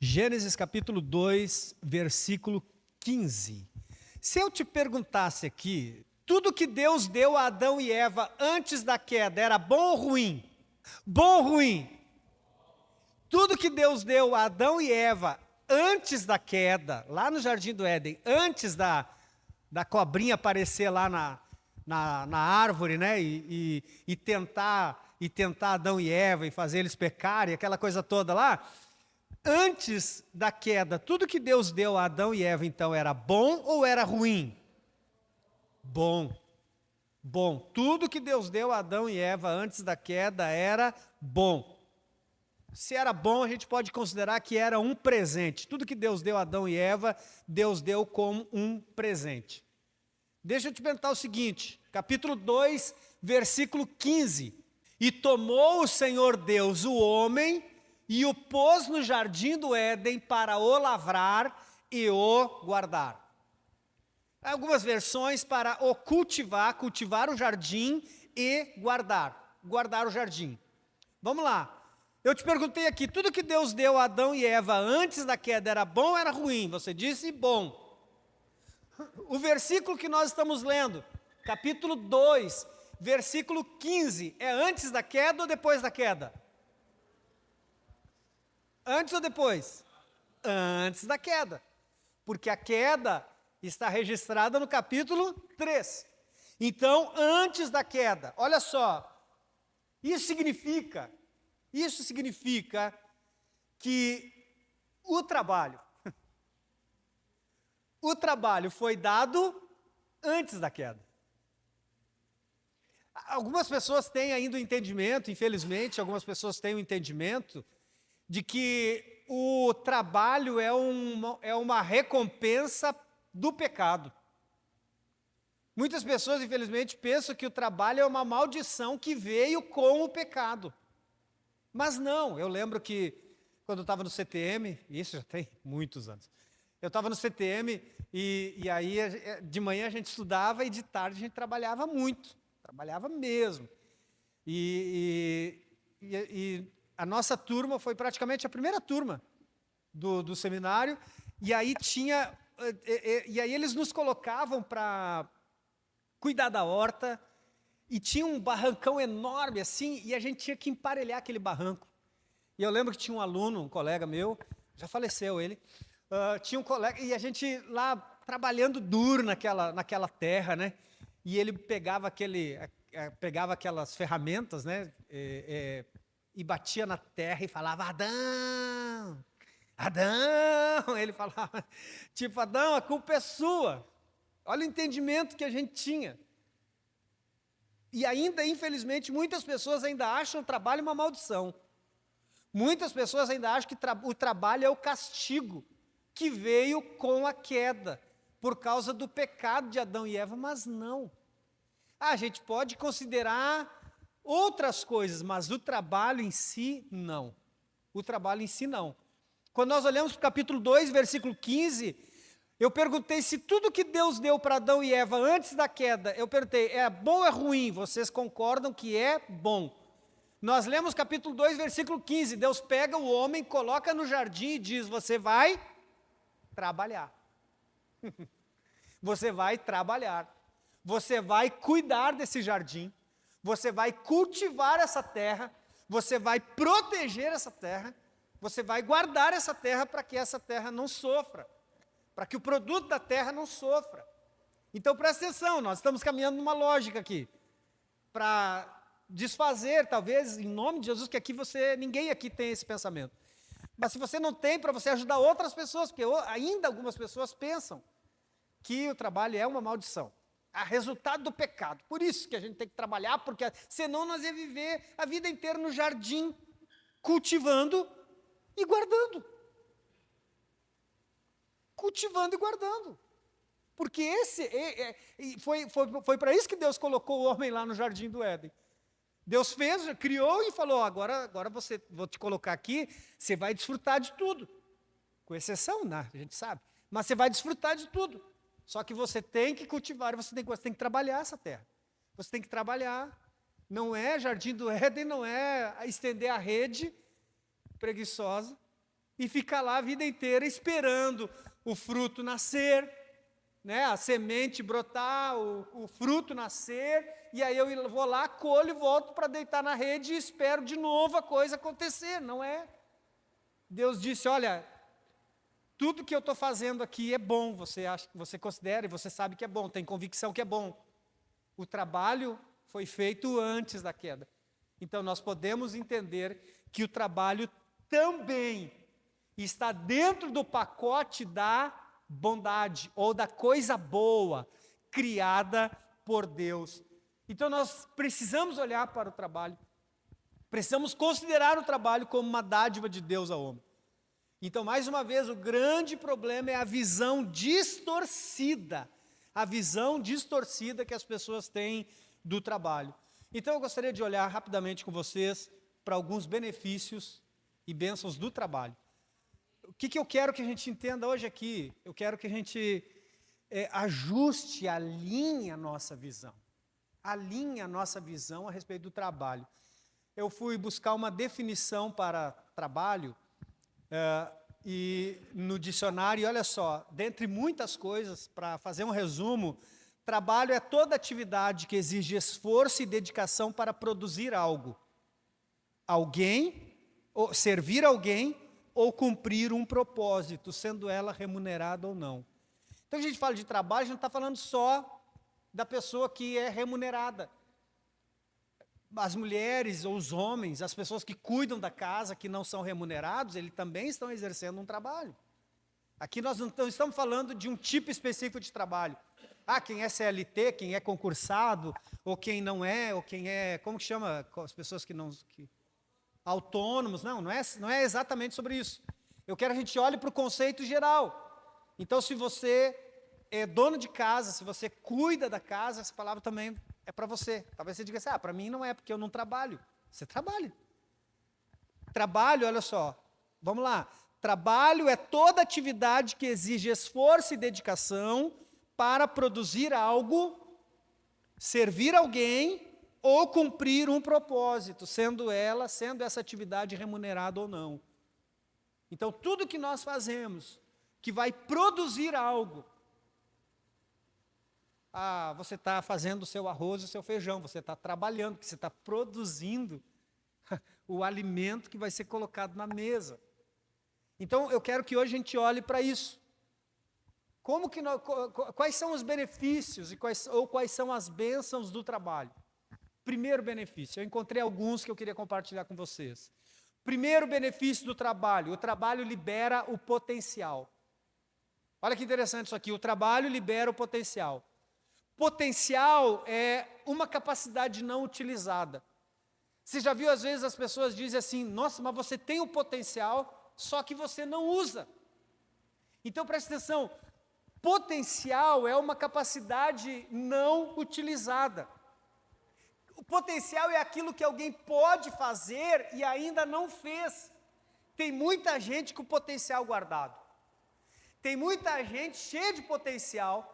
Gênesis capítulo 2, versículo 15. Se eu te perguntasse aqui, tudo que Deus deu a Adão e Eva antes da queda era bom ou ruim? Bom ou ruim? Tudo que Deus deu a Adão e Eva antes da queda, lá no Jardim do Éden, antes da cobrinha aparecer lá na árvore, né? E tentar Adão e Eva e fazer eles pecarem, aquela coisa toda lá. Antes da queda, tudo que Deus deu a Adão e Eva, então, era bom ou era ruim? Bom. Bom. Tudo que Deus deu a Adão e Eva antes da queda era bom. Se era bom, a gente pode considerar que era um presente. Tudo que Deus deu a Adão e Eva, Deus deu como um presente. Deixa eu te perguntar o seguinte, capítulo 2, versículo 15. E tomou o Senhor Deus o homem e o pôs no jardim do Éden para o lavrar e o guardar. Algumas versões para o cultivar o jardim e guardar o jardim. Vamos lá. Eu te perguntei aqui, tudo que Deus deu a Adão e Eva antes da queda era bom ou era ruim? Você disse bom. O versículo que nós estamos lendo, capítulo 2, versículo 15, é antes da queda ou depois da queda? Antes ou depois? Antes da queda. Porque a queda está registrada no capítulo 3. Então, antes da queda, olha só, isso significa que o trabalho foi dado antes da queda. Algumas pessoas têm ainda o entendimento, infelizmente, algumas pessoas têm o entendimento de que o trabalho é uma recompensa do pecado. Muitas pessoas, infelizmente, pensam que o trabalho é uma maldição que veio com o pecado. Mas não, eu lembro que quando eu estava no CTM, isso já tem muitos anos, eu estava no CTM e aí de manhã a gente estudava e de tarde a gente trabalhava muito, trabalhava mesmo. E a nossa turma foi praticamente a primeira turma do seminário, e aí eles nos colocavam para cuidar da horta, e tinha um barrancão enorme assim, e a gente tinha que emparelhar aquele barranco. E eu lembro que tinha um aluno, um colega meu, já faleceu ele, tinha um colega, e a gente lá trabalhando duro naquela terra, né? E ele pegava aquelas ferramentas, né? E batia na terra e falava, Adão, Adão, ele falava, tipo, Adão, a culpa é sua. Olha o entendimento que a gente tinha. E ainda, infelizmente, muitas pessoas ainda acham o trabalho uma maldição. Muitas pessoas ainda acham que o trabalho é o castigo que veio com a queda, por causa do pecado de Adão e Eva, mas não. A gente pode considerar outras coisas, mas o trabalho em si, não. O trabalho em si, não. Quando nós olhamos para o capítulo 2, versículo 15, eu perguntei se tudo que Deus deu para Adão e Eva antes da queda, eu perguntei, é bom ou é ruim? Vocês concordam que é bom. Nós lemos capítulo 2, versículo 15, Deus pega o homem, coloca no jardim e diz, você vai trabalhar. Você vai trabalhar. Você vai cuidar desse jardim. Você vai cultivar essa terra. Você vai proteger essa terra. Você vai guardar essa terra para que essa terra não sofra. Para que o produto da terra não sofra. Então, presta atenção, nós estamos caminhando numa lógica aqui. Para desfazer, talvez, em nome de Jesus, que aqui ninguém aqui tem esse pensamento. Mas se você não tem, para você ajudar outras pessoas, porque ainda algumas pessoas pensam que o trabalho é uma maldição. É resultado do pecado. Por isso que a gente tem que trabalhar, porque senão nós ia viver a vida inteira no jardim, cultivando e guardando. Cultivando e guardando. Porque foi para isso que Deus colocou o homem lá no jardim do Éden. Deus fez, criou e falou, agora vou te colocar aqui, você vai desfrutar de tudo. Com exceção, né? A gente sabe. Mas você vai desfrutar de tudo. Só que você tem que cultivar, você tem que trabalhar essa terra. Você tem que trabalhar. Não é jardim do Éden, não é estender a rede preguiçosa. e ficar lá a vida inteira esperando o fruto nascer, né? A semente brotar, o fruto nascer, e aí eu vou lá, colho, volto para deitar na rede e espero de novo a coisa acontecer. Não é. Deus disse, olha, tudo que eu estou fazendo aqui é bom, você considera e você sabe que é bom, tem convicção que é bom. O trabalho foi feito antes da queda. Então nós podemos entender que o trabalho também está dentro do pacote da bondade ou da coisa boa criada por Deus. Então nós precisamos olhar para o trabalho, precisamos considerar o trabalho como uma dádiva de Deus ao homem. Então, mais uma vez, o grande problema é a visão distorcida que as pessoas têm do trabalho. Então, eu gostaria de olhar rapidamente com vocês para alguns benefícios e bênçãos do trabalho. O que eu quero que a gente entenda hoje aqui? Eu quero que a gente ajuste, alinhe a nossa visão. Alinhe a nossa visão a respeito do trabalho. Eu fui buscar uma definição para trabalho, e no dicionário, olha só, dentre muitas coisas, para fazer um resumo, trabalho é toda atividade que exige esforço e dedicação para produzir algo. Ou servir alguém, ou cumprir um propósito, sendo ela remunerada ou não. Então, a gente fala de trabalho, a gente não está falando só da pessoa que é remunerada. As mulheres ou os homens, as pessoas que cuidam da casa, que não são remunerados, eles também estão exercendo um trabalho. Aqui nós não estamos falando de um tipo específico de trabalho. Quem é CLT, quem é concursado, ou quem não é, ou quem é, como que chama as pessoas que não... autônomos, não é exatamente sobre isso. Eu quero que a gente olhe para o conceito geral. Então, se você é dono de casa, se você cuida da casa, essa palavra também é para você. Talvez você diga assim, para mim não é, porque eu não trabalho. Você trabalha. Trabalho, olha só, vamos lá. Trabalho é toda atividade que exige esforço e dedicação para produzir algo, servir alguém ou cumprir um propósito, sendo essa atividade remunerada ou não. Então, tudo que nós fazemos que vai produzir algo, você está fazendo o seu arroz e o seu feijão, você está trabalhando, você está produzindo o alimento que vai ser colocado na mesa. Então, eu quero que hoje a gente olhe para isso. Quais são os benefícios e quais são as bênçãos do trabalho? Primeiro benefício, eu encontrei alguns que eu queria compartilhar com vocês. Primeiro benefício do trabalho, o trabalho libera o potencial. Olha que interessante isso aqui, o trabalho libera o potencial. Potencial é uma capacidade não utilizada. Você já viu, às vezes, as pessoas dizem assim, nossa, mas você tem o potencial, só que você não usa. Então, presta atenção, potencial é uma capacidade não utilizada. O potencial é aquilo que alguém pode fazer e ainda não fez. Tem muita gente com potencial guardado. Tem muita gente cheia de potencial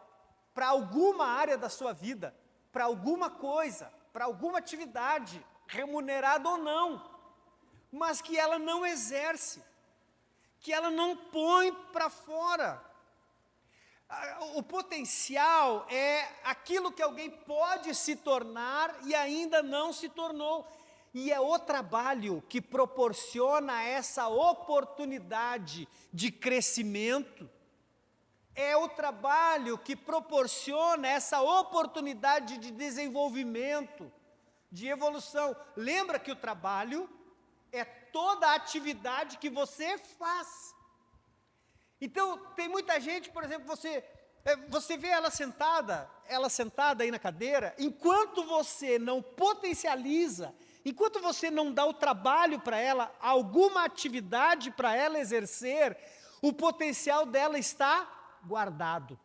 para alguma área da sua vida, para alguma coisa, para alguma atividade, remunerada ou não, mas que ela não exerce, que ela não põe para fora. O potencial é aquilo que alguém pode se tornar e ainda não se tornou. E é o trabalho que proporciona essa oportunidade de crescimento. É o trabalho que proporciona essa oportunidade de desenvolvimento, de evolução. Lembra que o trabalho é toda a atividade que você faz. Então, tem muita gente, por exemplo, você vê ela sentada aí na cadeira, enquanto você não potencializa, enquanto você não dá o trabalho para ela, alguma atividade para ela exercer, o potencial dela está guardado.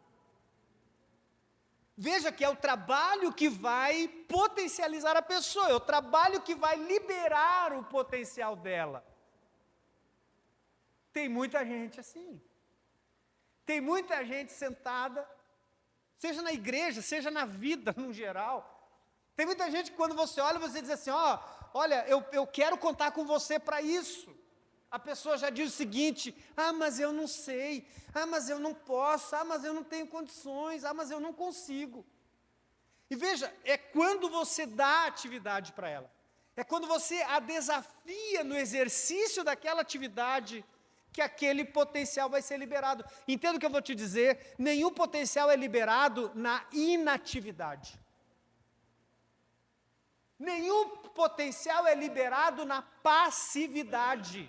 Veja que é o trabalho que vai potencializar a pessoa, é o trabalho que vai liberar o potencial dela. Tem muita gente assim. Tem muita gente sentada, seja na igreja, seja na vida no geral. Tem muita gente que quando você olha, você diz assim, olha, eu quero contar com você para isso. a pessoa já diz o seguinte: ah, mas eu não sei, ah, mas eu não posso, ah, mas eu não tenho condições, ah, mas eu não consigo. E veja, é quando você dá atividade para ela, é quando você a desafia no exercício daquela atividade, que aquele potencial vai ser liberado. Entenda o que eu vou te dizer: nenhum potencial é liberado na inatividade. Nenhum potencial é liberado na passividade.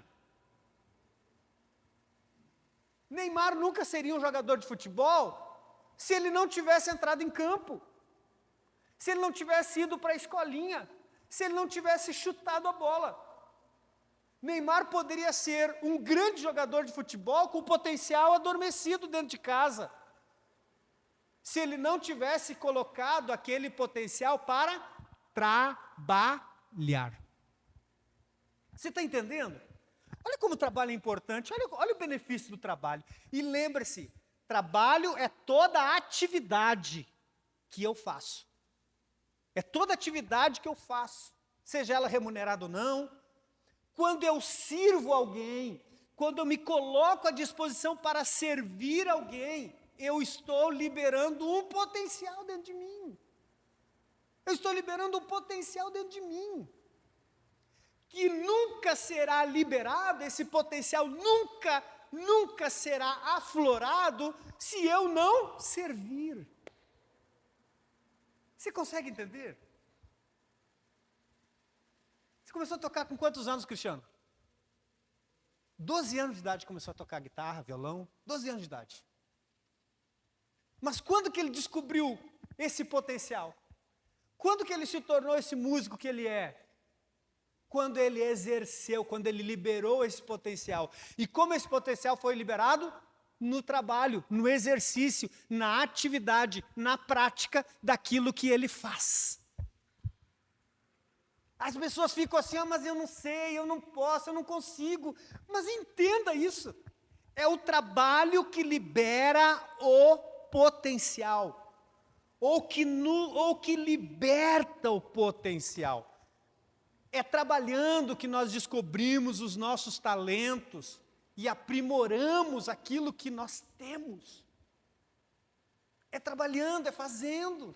Neymar nunca seria um jogador de futebol se ele não tivesse entrado em campo, se ele não tivesse ido para a escolinha, se ele não tivesse chutado a bola. Neymar poderia ser um grande jogador de futebol com potencial adormecido dentro de casa, se ele não tivesse colocado aquele potencial para trabalhar. Você está entendendo? Olha como o trabalho é importante, olha o benefício do trabalho. E lembre-se, trabalho é toda a atividade que eu faço. É toda atividade que eu faço, seja ela remunerada ou não. Quando eu sirvo alguém, quando eu me coloco à disposição para servir alguém, eu estou liberando um potencial dentro de mim. Eu estou liberando um potencial dentro de mim, que nunca será liberado, esse potencial nunca será aflorado, se eu não servir. Você consegue entender? Você começou a tocar com quantos anos, Cristiano? 12 anos de idade começou a tocar guitarra, violão, 12 anos de idade. Mas quando que ele descobriu esse potencial? Quando que ele se tornou esse músico que ele é? Quando ele exerceu, quando ele liberou esse potencial. E como esse potencial foi liberado? No trabalho, no exercício, na atividade, na prática daquilo que ele faz. As pessoas ficam assim: ah, mas eu não sei, eu não posso, eu não consigo. Mas entenda isso. É o trabalho que libera o potencial. Ou que liberta o potencial. É trabalhando que nós descobrimos os nossos talentos e aprimoramos aquilo que nós temos. É trabalhando, é fazendo.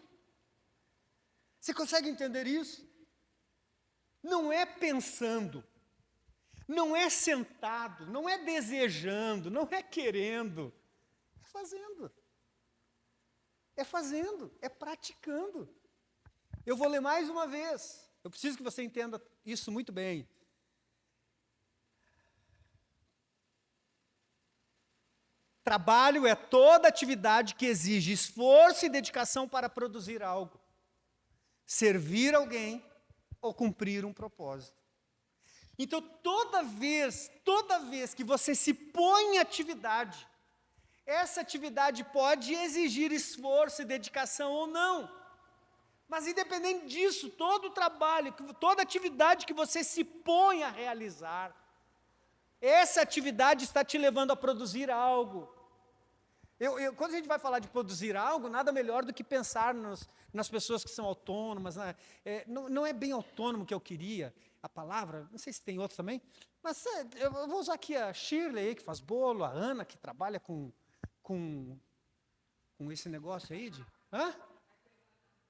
Você consegue entender isso? Não é pensando, não é sentado, não é desejando, não é querendo. É fazendo. É fazendo, é praticando. Eu vou ler mais uma vez. Eu preciso que você entenda isso muito bem. Trabalho é toda atividade que exige esforço e dedicação para produzir algo, servir alguém ou cumprir um propósito. Então, toda vez que você se põe em atividade, essa atividade pode exigir esforço e dedicação ou não. Mas independente disso, todo o trabalho, toda atividade que você se põe a realizar, essa atividade está te levando a produzir algo. Quando a gente vai falar de produzir algo, nada melhor do que pensar nas pessoas que são autônomas. Né? Não é bem autônomo que eu queria, a palavra, não sei se tem outro também, mas eu vou usar aqui a Shirley, que faz bolo, a Ana, que trabalha com esse negócio aí de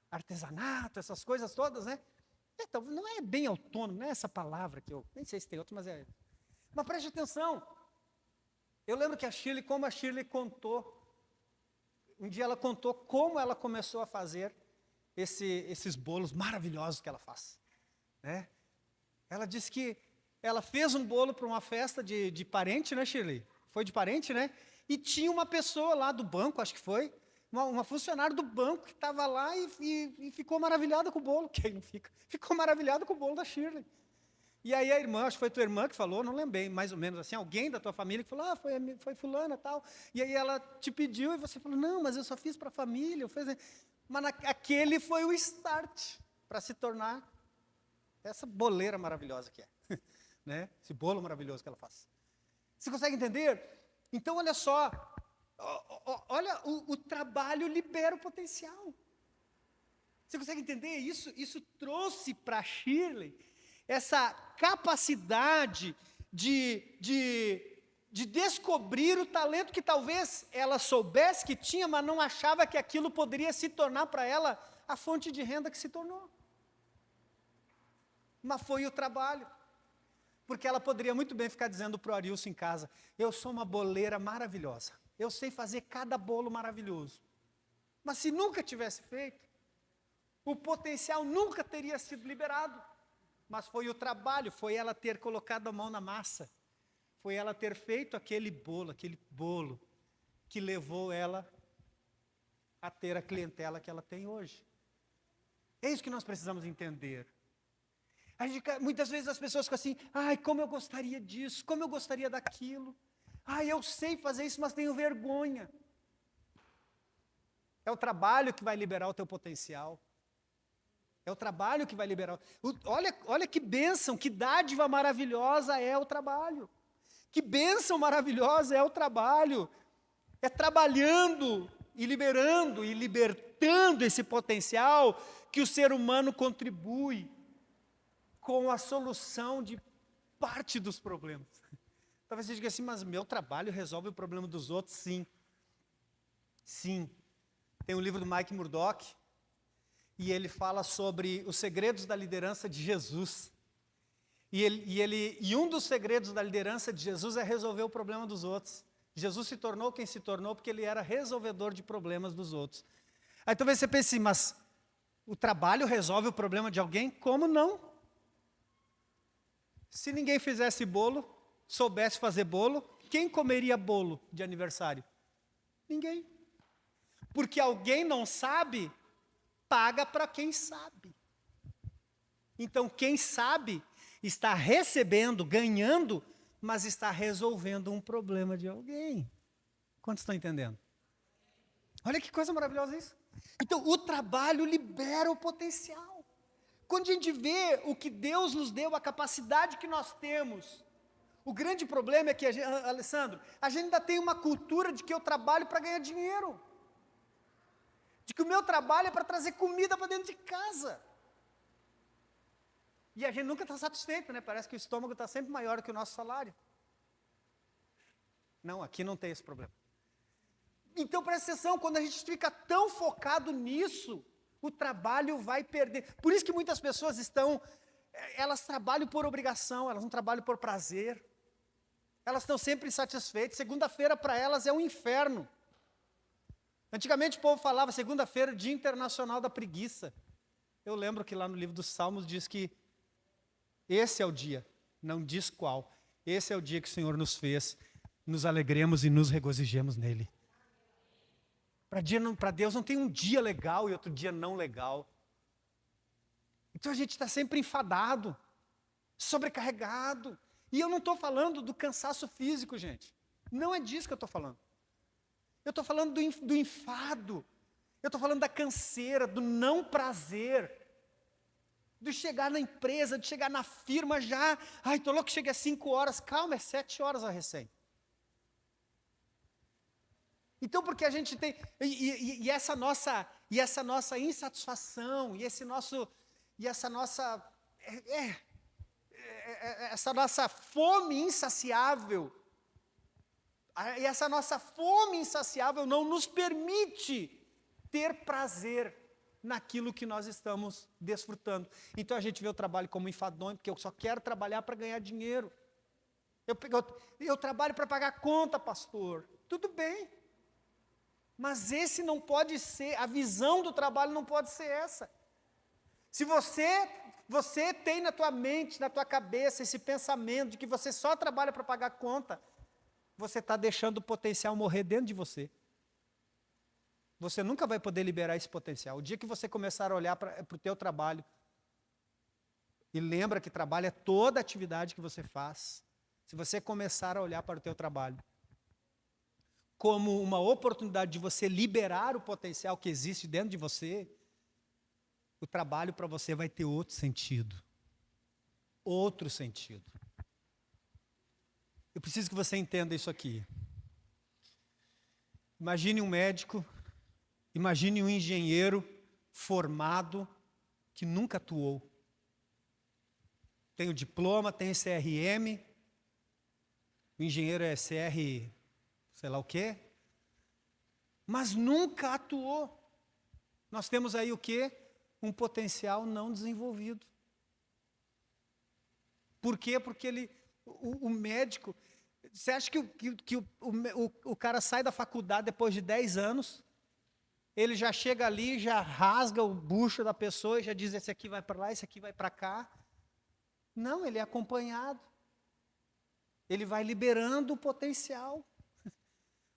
artesanato, essas coisas todas, né? Então, não é bem autônomo, não é essa palavra que eu nem sei se tem outro, mas é. Mas preste atenção. Eu lembro que como a Shirley contou, um dia ela contou como ela começou a fazer esses bolos maravilhosos que ela faz. Né? Ela disse que ela fez um bolo para uma festa de parente, né, Shirley? Foi de parente, né? E tinha uma pessoa lá do banco, acho que foi, uma funcionária do banco que estava lá e ficou maravilhada com o bolo. Quem não fica? Ficou maravilhada com o bolo da Shirley. E aí a irmã, acho que foi tua irmã que falou, não lembrei, mais ou menos assim, alguém da tua família que falou: ah, foi fulana e tal. E aí ela te pediu e você falou: não, mas eu só fiz para a família. Mas aquele foi o start para se tornar essa boleira maravilhosa que é. Né? Esse bolo maravilhoso que ela faz. Você consegue entender? Então, olha só, olha, o trabalho libera o potencial. Você consegue entender? Isso trouxe para a Shirley essa capacidade de descobrir o talento que talvez ela soubesse que tinha, mas não achava que aquilo poderia se tornar para ela a fonte de renda que se tornou. Mas foi o trabalho. Porque ela poderia muito bem ficar dizendo para o Arilson em casa, eu sou uma boleira maravilhosa, eu sei fazer cada bolo maravilhoso. Mas se nunca tivesse feito, o potencial nunca teria sido liberado. Mas foi o trabalho, foi ela ter colocado a mão na massa, foi ela ter feito aquele bolo que levou ela a ter a clientela que ela tem hoje. É isso que nós precisamos entender. Muitas vezes as pessoas ficam assim, ai, como eu gostaria disso, como eu gostaria daquilo. Ai, eu sei fazer isso, mas tenho vergonha. É o trabalho que vai liberar o teu potencial. É o trabalho que vai liberar. Olha que bênção, que dádiva maravilhosa é o trabalho. Que bênção maravilhosa é o trabalho. É trabalhando e liberando e libertando esse potencial que o ser humano contribui com a solução de parte dos problemas. Talvez você diga assim, mas meu trabalho resolve o problema dos outros? Sim. Sim. Tem um livro do Mike Murdock, e ele fala sobre os segredos da liderança de Jesus. E um dos segredos da liderança de Jesus é resolver o problema dos outros. Jesus se tornou quem se tornou porque ele era resolvedor de problemas dos outros. Aí talvez você pense assim, mas o trabalho resolve o problema de alguém? Como não? Se ninguém fizesse bolo, soubesse fazer bolo, quem comeria bolo de aniversário? Ninguém. Porque alguém não sabe, paga para quem sabe. Então, quem sabe está recebendo, ganhando, mas está resolvendo um problema de alguém. Quantos estão entendendo? Olha que coisa maravilhosa isso. Então, o trabalho libera o potencial. Quando a gente vê o que Deus nos deu, a capacidade que nós temos, o grande problema é que, Alessandro, a gente ainda tem uma cultura de que eu trabalho para ganhar dinheiro. De que o meu trabalho é para trazer comida para dentro de casa. E a gente nunca está satisfeito, né? Parece que o estômago está sempre maior que o nosso salário. Não, aqui não tem esse problema. Então, presta atenção, quando a gente fica tão focado nisso, o trabalho vai perder. Por isso que muitas pessoas elas trabalham por obrigação, elas não trabalham por prazer. Elas estão sempre insatisfeitas. Segunda-feira para elas é um inferno. Antigamente o povo falava, segunda-feira, Dia Internacional da Preguiça. Eu lembro que lá no livro dos Salmos diz que esse é o dia, não diz qual. Esse é o dia que o Senhor nos fez, nos alegremos e nos regozijemos nele. Para Deus não tem um dia legal e outro dia não legal. Então a gente está sempre enfadado, sobrecarregado. E eu não estou falando do cansaço físico, gente. Não é disso que eu estou falando. Eu estou falando do enfado. Eu estou falando da canseira, do não prazer. De chegar na empresa, de chegar na firma já. Ai, estou louco que chegue às 5 horas. Calma, é 7 horas a recém. Então, porque a gente tem, e essa nossa insatisfação, essa nossa fome insaciável, e essa nossa fome insaciável não nos permite ter prazer naquilo que nós estamos desfrutando. Então a gente vê o trabalho como enfadonho, porque eu só quero trabalhar para ganhar dinheiro. Eu trabalho para pagar conta, pastor. Tudo bem. Mas esse não pode ser, a visão do trabalho não pode ser essa. Se você tem na tua mente, na tua cabeça, esse pensamento de que você só trabalha para pagar conta, você está deixando o potencial morrer dentro de você. Você nunca vai poder liberar esse potencial. O dia que você começar a olhar para o teu trabalho, e lembra que trabalho é toda a atividade que você faz, se você começar a olhar para o teu trabalho como uma oportunidade de você liberar o potencial que existe dentro de você, o trabalho para você vai ter outro sentido. Outro sentido. Eu preciso que você entenda isso aqui. Imagine um médico, imagine um engenheiro formado que nunca atuou. Tem o diploma, tem o CRM, o engenheiro é CR, sei lá o quê, mas nunca atuou. Nós temos aí o quê? Um potencial não desenvolvido. Por quê? Porque o médico... Você acha que o cara sai da faculdade depois de 10 anos, ele já chega ali, já rasga o bucho da pessoa e já diz, esse aqui vai para lá, esse aqui vai para cá? Não, ele é acompanhado. Ele vai liberando o potencial.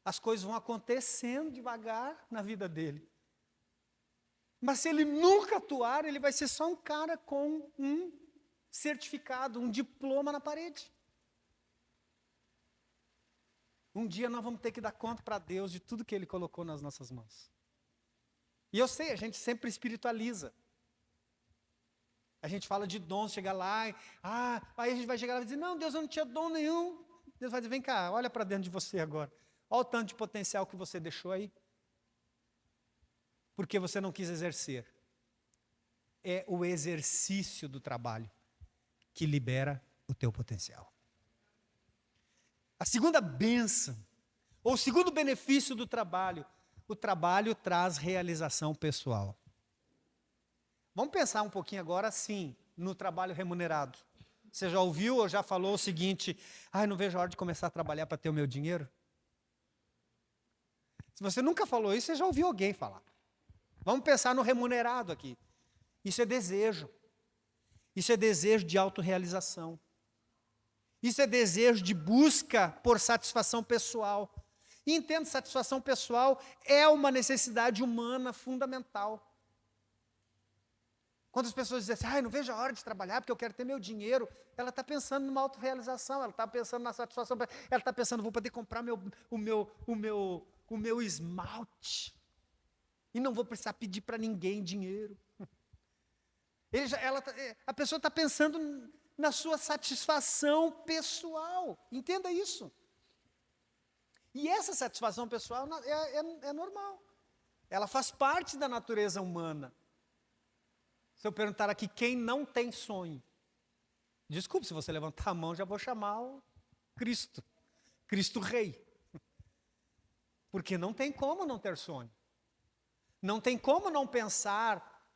As coisas vão acontecendo devagar na vida dele. Mas se ele nunca atuar, ele vai ser só um cara com um certificado, um diploma na parede. Um dia nós vamos ter que dar conta para Deus de tudo que Ele colocou nas nossas mãos. E eu sei, a gente sempre espiritualiza. A gente fala de dons, chega lá, aí a gente vai chegar lá e dizer, não, Deus, eu não tinha dom nenhum. Deus vai dizer, vem cá, olha para dentro de você agora. Olha o tanto de potencial que você deixou aí. Porque você não quis exercer. É o exercício do trabalho que libera o teu potencial. A segunda bênção, ou o segundo benefício do trabalho, o trabalho traz realização pessoal. Vamos pensar um pouquinho agora, sim, no trabalho remunerado. Você já ouviu ou já falou o seguinte, não vejo a hora de começar a trabalhar para ter o meu dinheiro? Se você nunca falou isso, você já ouviu alguém falar. Vamos pensar no remunerado aqui. Isso é desejo. Isso é desejo de autorrealização. Isso é desejo de busca por satisfação pessoal. E entendo, satisfação pessoal é uma necessidade humana fundamental. Quando as pessoas dizem assim, não vejo a hora de trabalhar porque eu quero ter meu dinheiro, ela está pensando numa autorrealização, ela está pensando na satisfação, ela está pensando, vou poder comprar o meu esmalte e não vou precisar pedir para ninguém dinheiro. A pessoa está pensando na sua satisfação pessoal, entenda isso. E essa satisfação pessoal é normal, ela faz parte da natureza humana. Se eu perguntar aqui quem não tem sonho, desculpe, se você levantar a mão, já vou chamar o Cristo Rei. Porque não tem como não ter sonho. Não tem como não pensar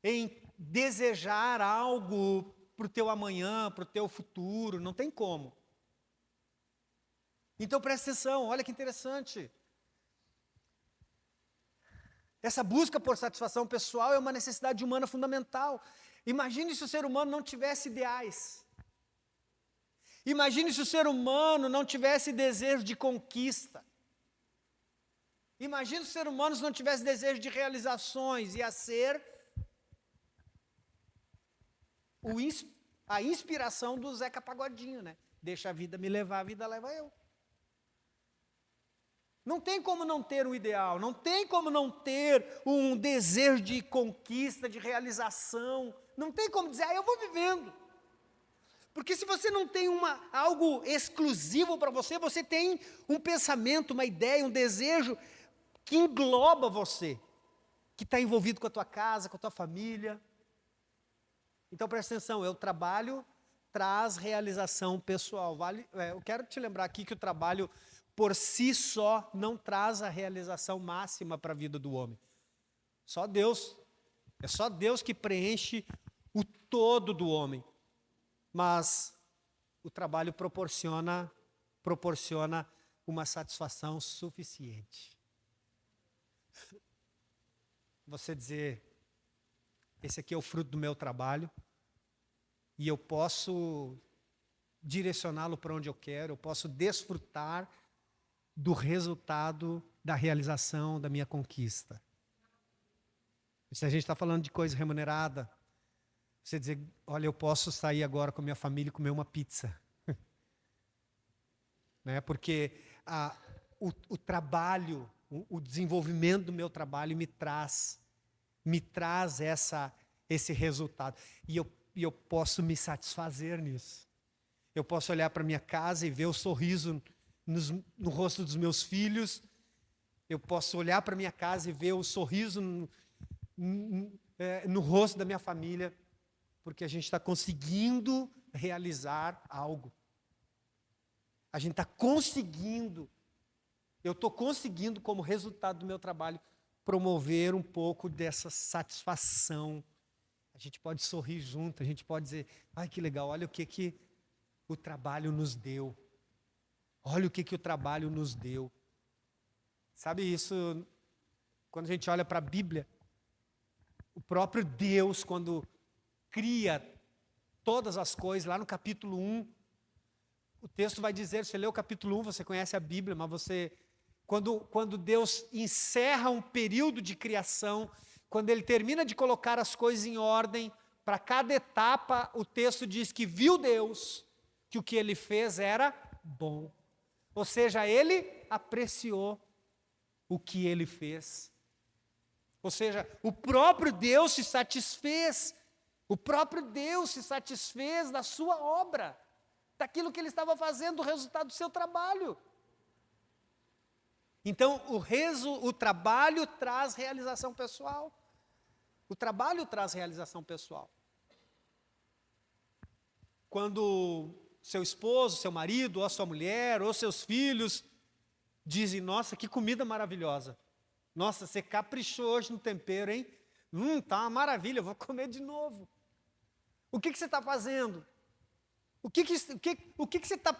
em desejar algo para o teu amanhã, para o teu futuro, não tem como. Então presta atenção, olha que interessante. Essa busca por satisfação pessoal é uma necessidade humana fundamental. Imagine se o ser humano não tivesse ideais. Imagine se o ser humano não tivesse desejo de conquista. Imagine se o ser humano não tivesse desejo de realizações, ia ser a inspiração do Zeca Pagodinho, né? Deixa a vida me levar, a vida leva eu. Não tem como não ter um ideal, não tem como não ter um desejo de conquista, de realização. Não tem como dizer, eu vou vivendo. Porque se você não tem algo exclusivo para você, você tem um pensamento, uma ideia, um desejo que engloba você, que está envolvido com a tua casa, com a tua família. Então presta atenção, o trabalho traz realização pessoal. Eu quero te lembrar aqui que o trabalho por si só não traz a realização máxima para a vida do homem. Só Deus. É só Deus que preenche o todo do homem. Mas o trabalho proporciona uma satisfação suficiente. Você dizer, esse aqui é o fruto do meu trabalho, e eu posso direcioná-lo para onde eu quero, eu posso desfrutar do resultado da realização da minha conquista. Se a gente está falando de coisa remunerada, você dizer, olha, eu posso sair agora com a minha família e comer uma pizza. Né? Porque o trabalho, o desenvolvimento do meu trabalho me traz esse resultado. E eu posso me satisfazer nisso. Eu posso olhar para a minha casa e ver o sorriso no rosto dos meus filhos. Eu posso olhar para a minha casa e ver o sorriso no rosto da minha família, porque a gente está conseguindo realizar algo. A gente está conseguindo, eu estou conseguindo, como resultado do meu trabalho, promover um pouco dessa satisfação. A gente pode sorrir junto, a gente pode dizer, ai que legal, olha o que o trabalho nos deu. Olha o que o trabalho nos deu. Sabe isso, quando a gente olha para a Bíblia, o próprio Deus, quando cria todas as coisas, lá no capítulo 1, o texto vai dizer, você lê o capítulo 1, você conhece a Bíblia, mas quando Deus encerra um período de criação, quando Ele termina de colocar as coisas em ordem, para cada etapa, o texto diz que viu Deus, que o que Ele fez era bom. Ou seja, Ele apreciou o que Ele fez. Ou seja, o próprio Deus se satisfez, o próprio Deus se satisfez da sua obra, daquilo que Ele estava fazendo, do resultado do seu trabalho. Então, o trabalho traz realização pessoal. O trabalho traz realização pessoal. Quando seu esposo, seu marido, ou a sua mulher, ou seus filhos dizem, nossa, que comida maravilhosa. Nossa, você caprichou hoje no tempero, hein? Tá uma maravilha, eu vou comer de novo. O que você está fazendo? O que você está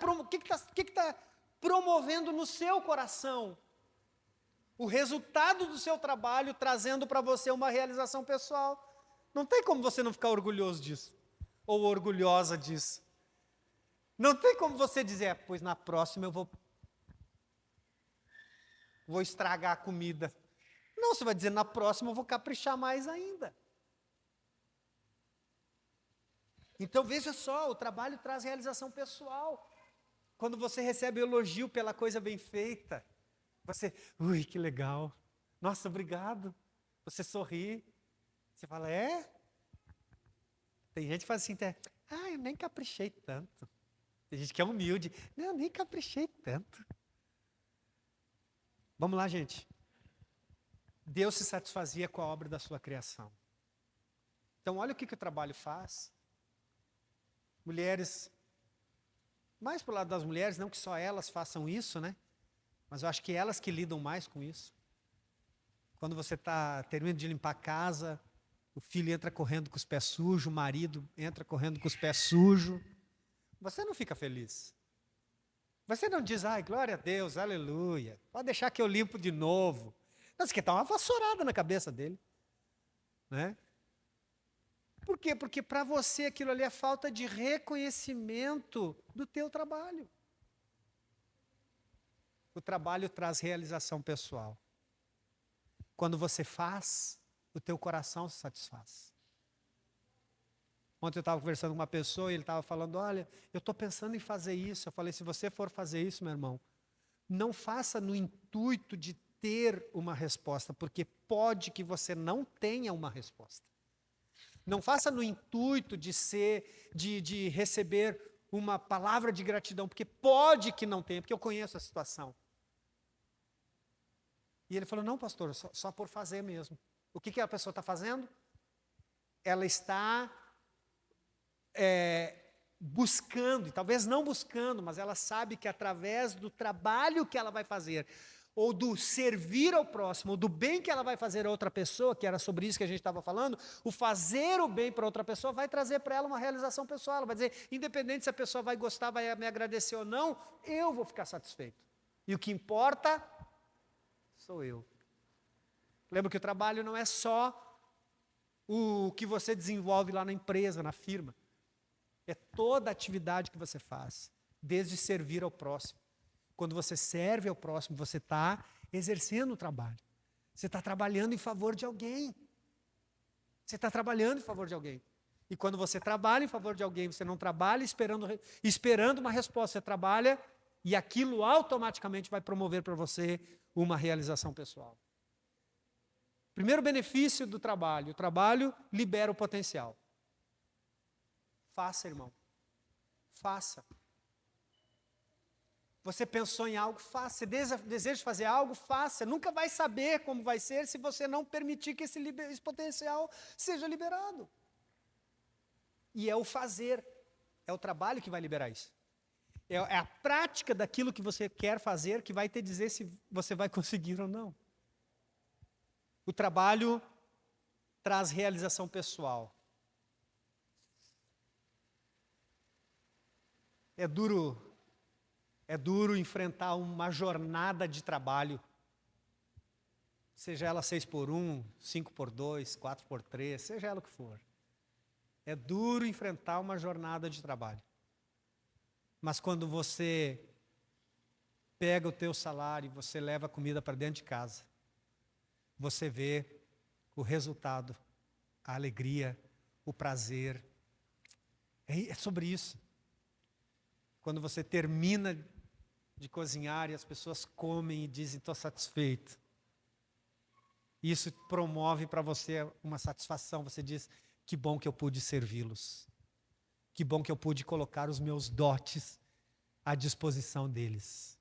promovendo no seu coração? O resultado do seu trabalho trazendo para você uma realização pessoal. Não tem como você não ficar orgulhoso disso, ou orgulhosa disso. Não tem como você dizer, pois na próxima eu vou estragar a comida. Não, você vai dizer, na próxima eu vou caprichar mais ainda. Então veja só, o trabalho traz realização pessoal. Quando você recebe elogio pela coisa bem feita, você, ui, que legal. Nossa, obrigado. Você sorri. Você fala, é? Tem gente que faz assim, eu nem caprichei tanto. Tem gente que é humilde. Não, eu nem caprichei tanto. Vamos lá, gente. Deus se satisfazia com a obra da sua criação. Então, olha o que o trabalho faz. Mulheres, mais para o lado das mulheres, não que só elas façam isso, né? Mas eu acho que elas que lidam mais com isso. Quando você termina de limpar a casa, o filho entra correndo com os pés sujos, o marido entra correndo com os pés sujos, você não fica feliz. Você não diz, ai, glória a Deus, aleluia, pode deixar que eu limpo de novo. Não, você quer dar uma vassourada na cabeça dele. Né? Por quê? Porque para você aquilo ali é falta de reconhecimento do teu trabalho. O trabalho traz realização pessoal. Quando você faz, o teu coração se satisfaz. Ontem eu estava conversando com uma pessoa e ele estava falando, olha, eu estou pensando em fazer isso. Eu falei, se você for fazer isso, meu irmão, não faça no intuito de ter uma resposta, porque pode que você não tenha uma resposta. Não faça no intuito de receber uma palavra de gratidão, porque pode que não tenha, porque eu conheço a situação. E ele falou, não, pastor, só por fazer mesmo. O que a pessoa está fazendo? Ela está buscando, e talvez não buscando, mas ela sabe que através do trabalho que ela vai fazer, ou do servir ao próximo, ou do bem que ela vai fazer a outra pessoa, que era sobre isso que a gente estava falando, o fazer o bem para outra pessoa vai trazer para ela uma realização pessoal. Ela vai dizer, independente se a pessoa vai gostar, vai me agradecer ou não, eu vou ficar satisfeito. E o que importa sou eu. Lembra que o trabalho não é só o que você desenvolve lá na empresa, na firma. É toda a atividade que você faz, desde servir ao próximo. Quando você serve ao próximo, você está exercendo o trabalho. Você está trabalhando em favor de alguém. Você está trabalhando em favor de alguém. E quando você trabalha em favor de alguém, você não trabalha esperando uma resposta. Você trabalha e aquilo automaticamente vai promover para você uma realização pessoal. Primeiro benefício do trabalho. O trabalho libera o potencial. Faça, irmão. Faça. Você pensou em algo, faça. Você deseja fazer algo, faça. Nunca vai saber como vai ser se você não permitir que esse potencial seja liberado. E é o fazer, é o trabalho que vai liberar isso. É a prática daquilo que você quer fazer que vai te dizer se você vai conseguir ou não. O trabalho traz realização pessoal. É duro enfrentar uma jornada de trabalho, seja ela 6x1, 5x2, 4x3, seja ela o que for. É duro enfrentar uma jornada de trabalho. Mas quando você pega o teu salário e você leva a comida para dentro de casa, você vê o resultado, a alegria, o prazer. É sobre isso. Quando você termina de cozinhar e as pessoas comem e dizem, estou satisfeito. Isso promove para você uma satisfação. Você diz, que bom que eu pude servi-los. Que bom que eu pude colocar os meus dotes à disposição deles.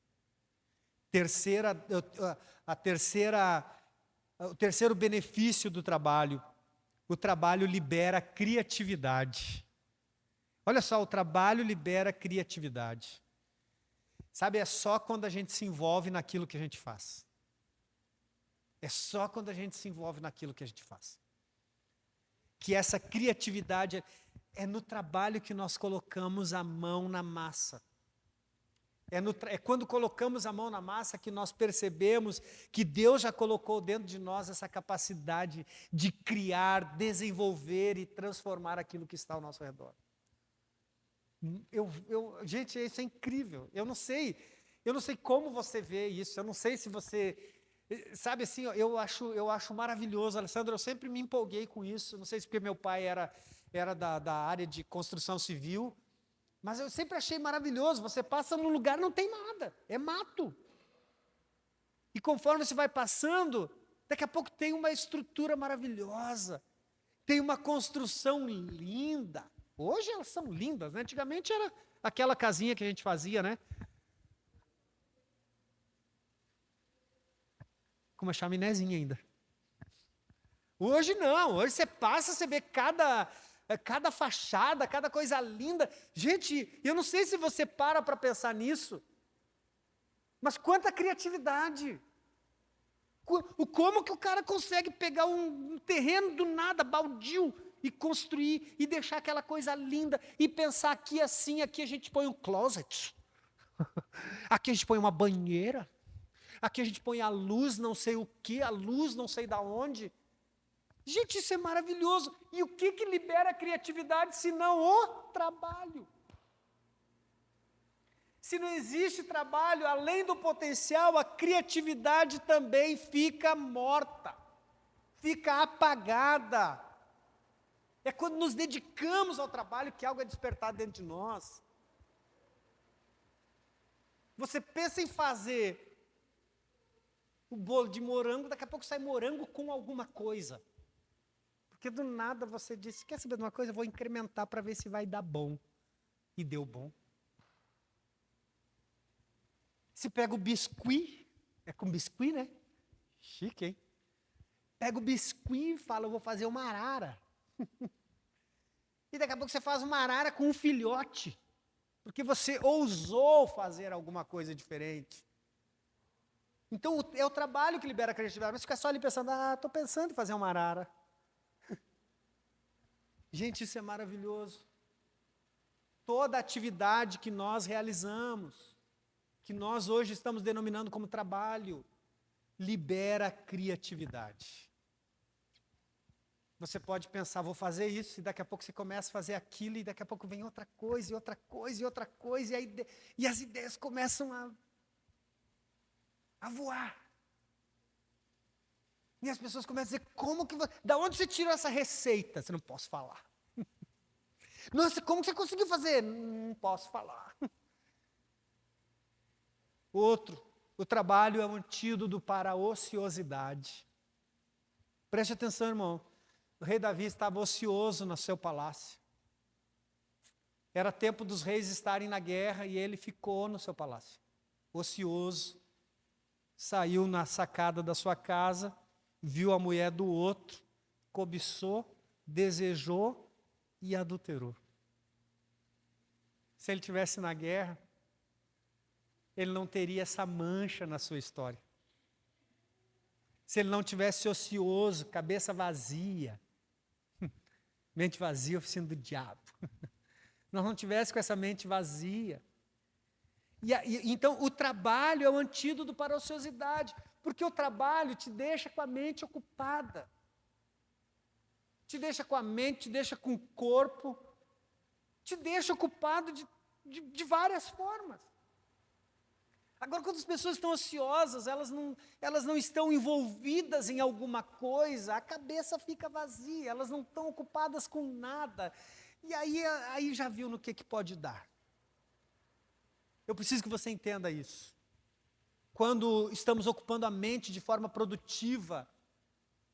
O terceiro benefício do trabalho, o trabalho libera criatividade. Olha só, o trabalho libera criatividade. Sabe, é só quando a gente se envolve naquilo que a gente faz. É só quando a gente se envolve naquilo que a gente faz. Que essa criatividade é no trabalho que nós colocamos a mão na massa. É quando colocamos a mão na massa que nós percebemos que Deus já colocou dentro de nós essa capacidade de criar, desenvolver e transformar aquilo que está ao nosso redor. Gente, isso é incrível. Eu não sei como você vê isso. Eu não sei se você, sabe assim, eu acho maravilhoso, Alessandro. Eu sempre me empolguei com isso. Não sei se porque meu pai era da área de construção civil. Mas eu sempre achei maravilhoso, você passa num lugar não tem nada, é mato. E conforme você vai passando, daqui a pouco tem uma estrutura maravilhosa, tem uma construção linda. Hoje elas são lindas, né? Antigamente era aquela casinha que a gente fazia, né? Com uma chaminézinha ainda. Hoje não, hoje você passa, você vê cada fachada, cada coisa linda. Gente, eu não sei se você para pensar nisso, mas quanta criatividade. Como que o cara consegue pegar um terreno do nada, baldio, e construir, e deixar aquela coisa linda, e pensar aqui assim, aqui a gente põe um closet, aqui a gente põe uma banheira, aqui a gente põe a luz não sei o que, a luz não sei da onde. Gente, isso é maravilhoso. E o que libera a criatividade se não o trabalho? Se não existe trabalho, além do potencial, a criatividade também fica morta, fica apagada. É quando nos dedicamos ao trabalho que algo é despertado dentro de nós. Você pensa em fazer o bolo de morango, daqui a pouco sai morango com alguma coisa. Porque do nada você disse, quer saber de uma coisa? Eu vou incrementar para ver se vai dar bom. E deu bom. Se pega o biscuit, é com biscuit, né? Chique, hein? Pega o biscuit e fala, eu vou fazer uma arara. E daqui a pouco você faz uma arara com um filhote. Porque você ousou fazer alguma coisa diferente. Então é o trabalho que libera a criatividade. Mas fica só ali pensando, estou pensando em fazer uma arara. Gente, isso é maravilhoso. Toda atividade que nós realizamos, que nós hoje estamos denominando como trabalho, libera criatividade. Você pode pensar, vou fazer isso, e daqui a pouco você começa a fazer aquilo, e daqui a pouco vem outra coisa, e outra coisa, e outra coisa, e as ideias começam a voar. E as pessoas começam a dizer, da onde você tirou essa receita? Você não posso falar. Nossa, como que você conseguiu fazer? Não posso falar. O trabalho é um antídoto para a ociosidade. Preste atenção, irmão. O rei Davi estava ocioso no seu palácio. Era tempo dos reis estarem na guerra e ele ficou no seu palácio. Ocioso. Saiu na sacada da sua casa, viu a mulher do outro, cobiçou, desejou e adulterou. Se ele estivesse na guerra, ele não teria essa mancha na sua história. Se ele não tivesse ocioso, cabeça vazia, mente vazia, oficina do diabo. Nós não tivesse com essa mente vazia. Então, o trabalho é o antídoto para a ociosidade, porque o trabalho te deixa com a mente ocupada. Te deixa com a mente, te deixa com o corpo, te deixa ocupado de várias formas. Agora, quando as pessoas estão ociosas, elas não estão envolvidas em alguma coisa, a cabeça fica vazia, elas não estão ocupadas com nada. E aí já viu no que pode dar. Eu preciso que você entenda isso. Quando estamos ocupando a mente de forma produtiva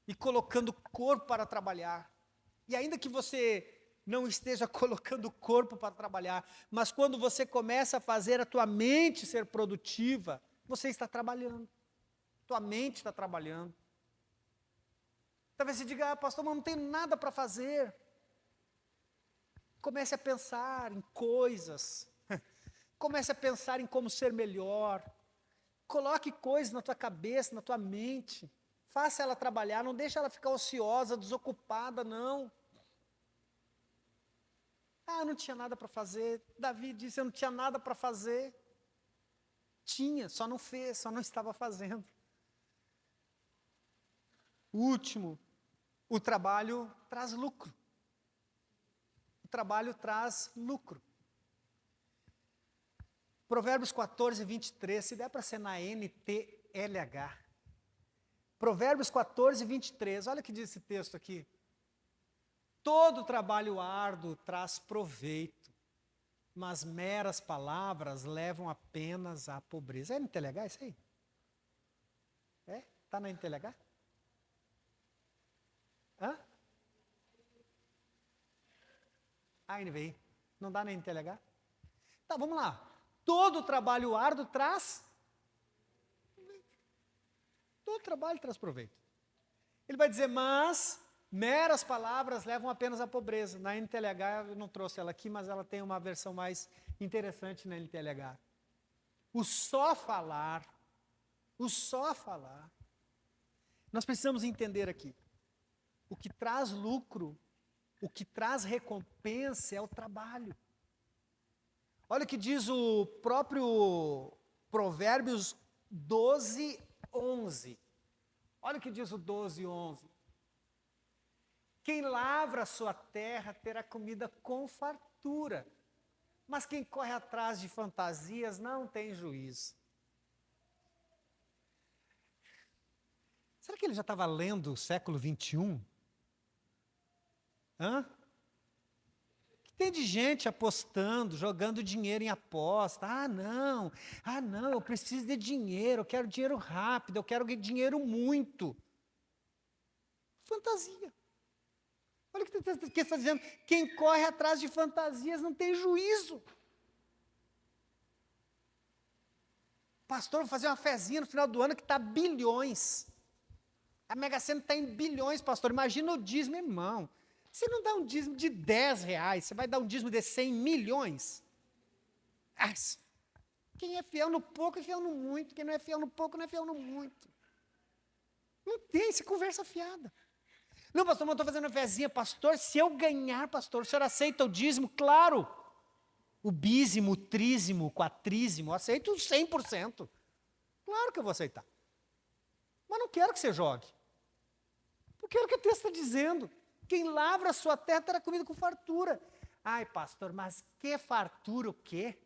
e colocando o corpo para trabalhar, e ainda que você não esteja colocando o corpo para trabalhar, mas quando você começa a fazer a tua mente ser produtiva, você está trabalhando. Tua mente está trabalhando. Talvez você diga, pastor, mas não tenho nada para fazer. Comece a pensar em coisas. Comece a pensar em como ser melhor. Coloque coisas na tua cabeça, na tua mente. Faça ela trabalhar, não deixe ela ficar ociosa, desocupada, não. Eu não tinha nada para fazer. Davi disse, eu não tinha nada para fazer. Tinha, só não fez, só não estava fazendo. O último, o trabalho traz lucro. O trabalho traz lucro. Provérbios 14, 23, se der para ser na NTLH. Provérbios 14, 23, olha o que diz esse texto aqui. Todo trabalho árduo traz proveito, mas meras palavras levam apenas à pobreza. É NTLH isso aí? Está na NTLH? NVI. Não dá na NTLH? Tá, vamos lá. Todo trabalho árduo traz proveito. Todo trabalho traz proveito. Ele vai dizer, mas meras palavras levam apenas à pobreza. Na NTLH, eu não trouxe ela aqui, mas ela tem uma versão mais interessante na NTLH. O só falar. Nós precisamos entender aqui. O que traz lucro, o que traz recompensa é o trabalho. Olha o que diz o próprio Provérbios 12, 11. Olha o que diz o 12, 11. Quem lavra a sua terra terá comida com fartura, mas quem corre atrás de fantasias não tem juízo. Será que ele já estava lendo o século 21? Que tem de gente apostando, jogando dinheiro em aposta. Não, eu preciso de dinheiro, eu quero dinheiro rápido, eu quero dinheiro muito. Fantasia. Olha o que está dizendo, quem corre atrás de fantasias não tem juízo. Pastor, vou fazer uma fezinha no final do ano que está bilhões. A Mega Sena está em bilhões, pastor. Imagina o dízimo, irmão. Você não dá um dízimo de R$10, você vai dar um dízimo de 100 milhões? Quem é fiel no pouco é fiel no muito. Quem não é fiel no pouco não é fiel no muito. Não tem, isso é conversa fiada. Não, pastor, mas eu estou fazendo uma fezinha. Pastor, se eu ganhar, pastor, o senhor aceita o dízimo? Claro. O bízimo, o trízimo, o quatrízimo, eu aceito 100%. Claro que eu vou aceitar. Mas não quero que você jogue. Porque é o que o texto está dizendo. Quem lavra a sua terra terá comida com fartura. Ai, pastor, mas que fartura o quê?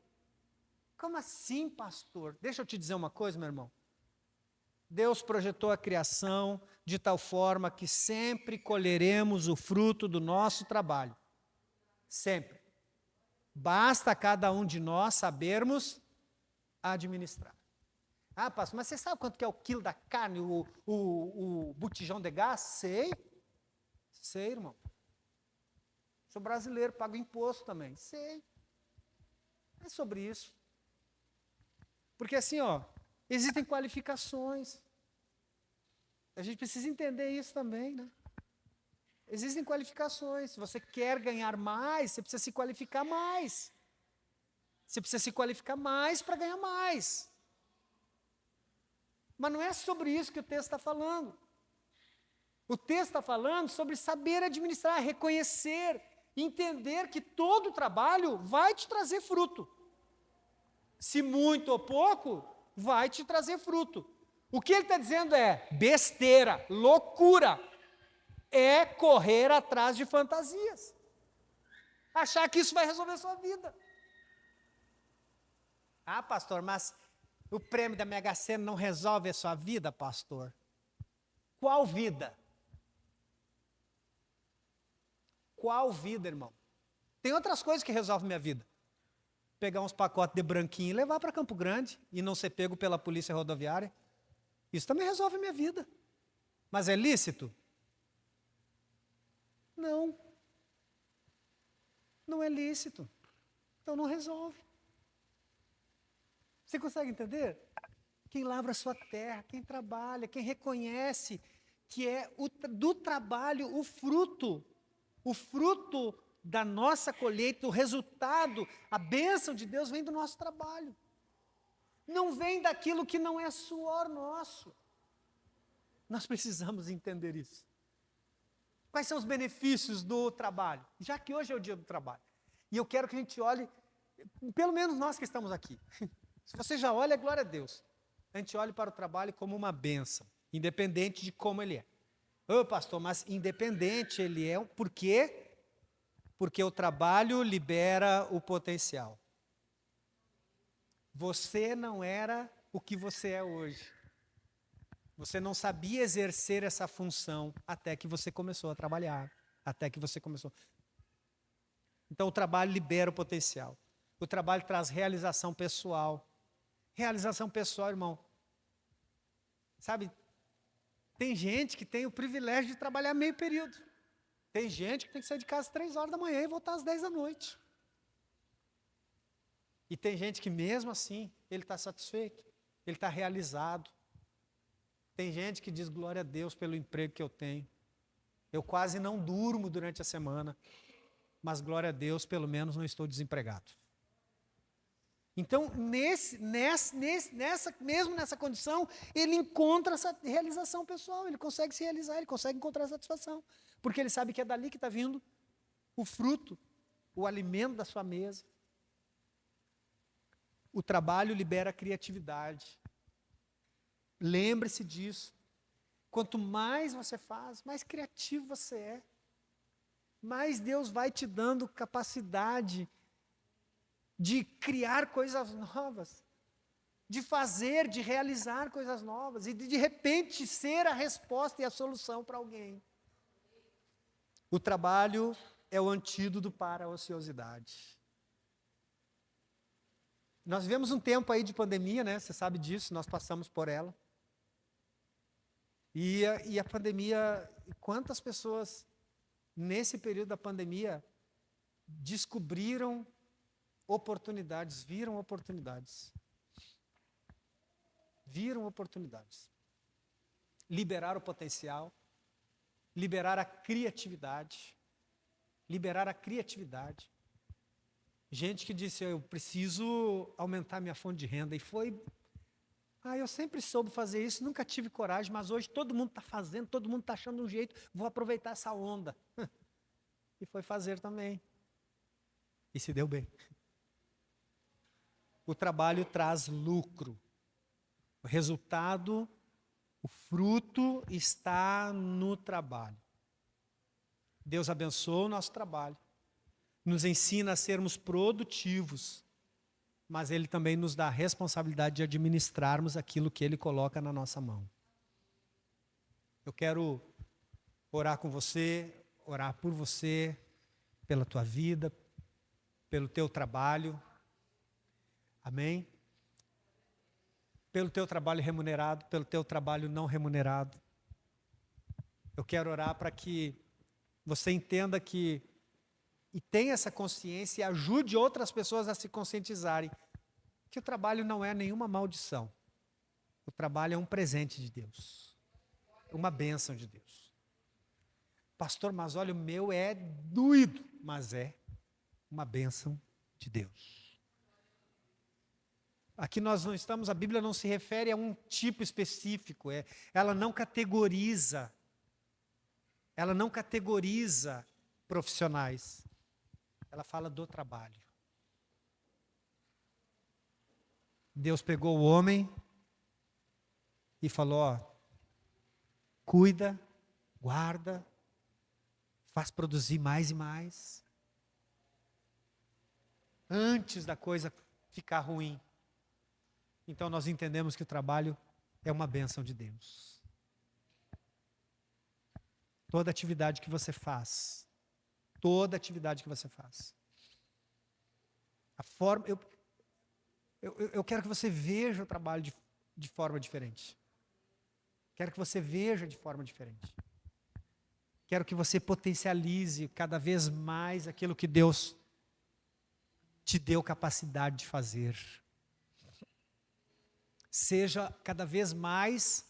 Como assim, pastor? Deixa eu te dizer uma coisa, meu irmão. Deus projetou a criação de tal forma que sempre colheremos o fruto do nosso trabalho. Sempre. Basta cada um de nós sabermos administrar. Pastor, mas você sabe quanto que é o quilo da carne, o botijão de gás? Sei, irmão. Sou brasileiro, pago imposto também. Sei. É sobre isso. Porque assim, existem qualificações. A gente precisa entender isso também, né? Existem qualificações. Se você quer ganhar mais, você precisa se qualificar mais. Você precisa se qualificar mais para ganhar mais. Mas não é sobre isso que o texto está falando. O texto está falando sobre saber administrar, reconhecer, entender que todo trabalho vai te trazer fruto. Se muito ou pouco, vai te trazer fruto. O que ele está dizendo é besteira, loucura. É correr atrás de fantasias. Achar que isso vai resolver a sua vida. Ah, pastor, mas o prêmio da Mega Sena não resolve a sua vida, pastor? Qual vida? Qual vida, irmão? Tem outras coisas que resolvem minha vida. Pegar uns pacotes de branquinho e levar para Campo Grande e não ser pego pela polícia rodoviária. Isso também resolve minha vida. Mas é lícito? Não. Não é lícito. Então não resolve. Você consegue entender? Quem lavra a sua terra, quem trabalha, quem reconhece que é do trabalho o fruto da nossa colheita, o resultado, a bênção de Deus vem do nosso trabalho. Não vem daquilo que não é suor nosso. Nós precisamos entender isso. Quais são os benefícios do trabalho? Já que hoje é o dia do trabalho. E eu quero que a gente olhe, pelo menos nós que estamos aqui. Se você já olha, glória a Deus. A gente olhe para o trabalho como uma bênção, independente de como ele é. Ô pastor, mas independente ele é, por quê? Porque o trabalho libera o potencial. Você não era o que você é hoje. Você não sabia exercer essa função até que você começou a trabalhar, até que você começou. Então o trabalho libera o potencial. O trabalho traz realização pessoal. Realização pessoal, irmão. Sabe, tem gente que tem o privilégio de trabalhar meio período. Tem gente que tem que sair de casa às 3 horas da manhã e voltar às 10 da noite. E tem gente que mesmo assim, ele está satisfeito, ele está realizado. Tem gente que diz, glória a Deus pelo emprego que eu tenho. Eu quase não durmo durante a semana, mas glória a Deus, pelo menos não estou desempregado. Então, mesmo nessa condição, ele encontra essa realização pessoal, ele consegue se realizar, ele consegue encontrar satisfação, porque ele sabe que é dali que está vindo o fruto, o alimento da sua mesa. O trabalho libera a criatividade. Lembre-se disso. Quanto mais você faz, mais criativo você é. Mais Deus vai te dando capacidade de criar coisas novas, de fazer, de realizar coisas novas e de repente ser a resposta e a solução para alguém. O trabalho é o antídoto para a ociosidade. Nós vivemos um tempo aí de pandemia, né? Você sabe disso, nós passamos por ela. E a pandemia, quantas pessoas nesse período da pandemia descobriram oportunidades, viram oportunidades. Viram oportunidades. Liberar o potencial, liberar a criatividade. Liberar a criatividade. Gente que disse, eu preciso aumentar minha fonte de renda. E foi, eu sempre soube fazer isso, nunca tive coragem, mas hoje todo mundo está fazendo, todo mundo está achando um jeito, vou aproveitar essa onda. E foi fazer também. E se deu bem. O trabalho traz lucro. O resultado, o fruto está no trabalho. Deus abençoa o nosso trabalho. Nos ensina a sermos produtivos, mas Ele também nos dá a responsabilidade de administrarmos aquilo que Ele coloca na nossa mão. Eu quero orar com você, orar por você, pela tua vida, pelo teu trabalho. Amém? Pelo teu trabalho remunerado, pelo teu trabalho não remunerado. Eu quero orar para que você entenda que e tenha essa consciência e ajude outras pessoas a se conscientizarem que o trabalho não é nenhuma maldição. O trabalho é um presente de Deus. Uma bênção de Deus. Pastor, mas olha, o meu é doído, mas é uma bênção de Deus. Aqui nós não estamos, a Bíblia não se refere a um tipo específico, ela não categoriza profissionais. Ela fala do trabalho. Deus pegou o homem e falou, ó, cuida, guarda, faz produzir mais e mais, antes da coisa ficar ruim. Então nós entendemos que o trabalho é uma bênção de Deus. Toda atividade que você faz, a forma, eu quero que você veja o trabalho de forma diferente. Quero que você veja de forma diferente. Quero que você potencialize cada vez mais aquilo que Deus te deu capacidade de fazer. Seja cada vez mais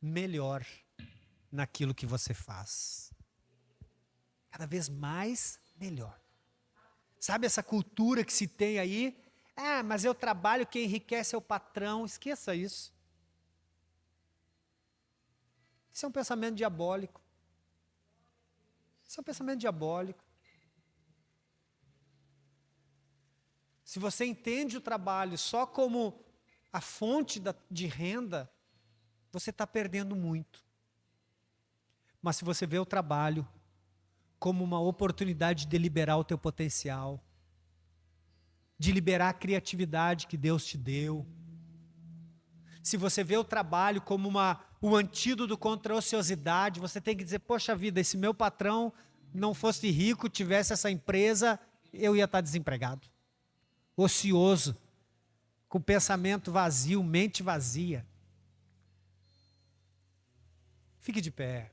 melhor naquilo que você faz. Cada vez mais melhor. Sabe essa cultura que se tem aí? Ah, mas eu trabalho, quem enriquece é o patrão. Esqueça isso. Isso é um pensamento diabólico. Isso é um pensamento diabólico. Se você entende o trabalho só como a fonte de renda, você está perdendo muito. Mas se você vê o trabalho como uma oportunidade de liberar o teu potencial, de liberar a criatividade que Deus te deu, se você vê o trabalho como o antídoto contra a ociosidade, você tem que dizer, poxa vida, se meu patrão não fosse rico, tivesse essa empresa, eu ia estar desempregado, ocioso, com pensamento vazio, mente vazia. Fique de pé.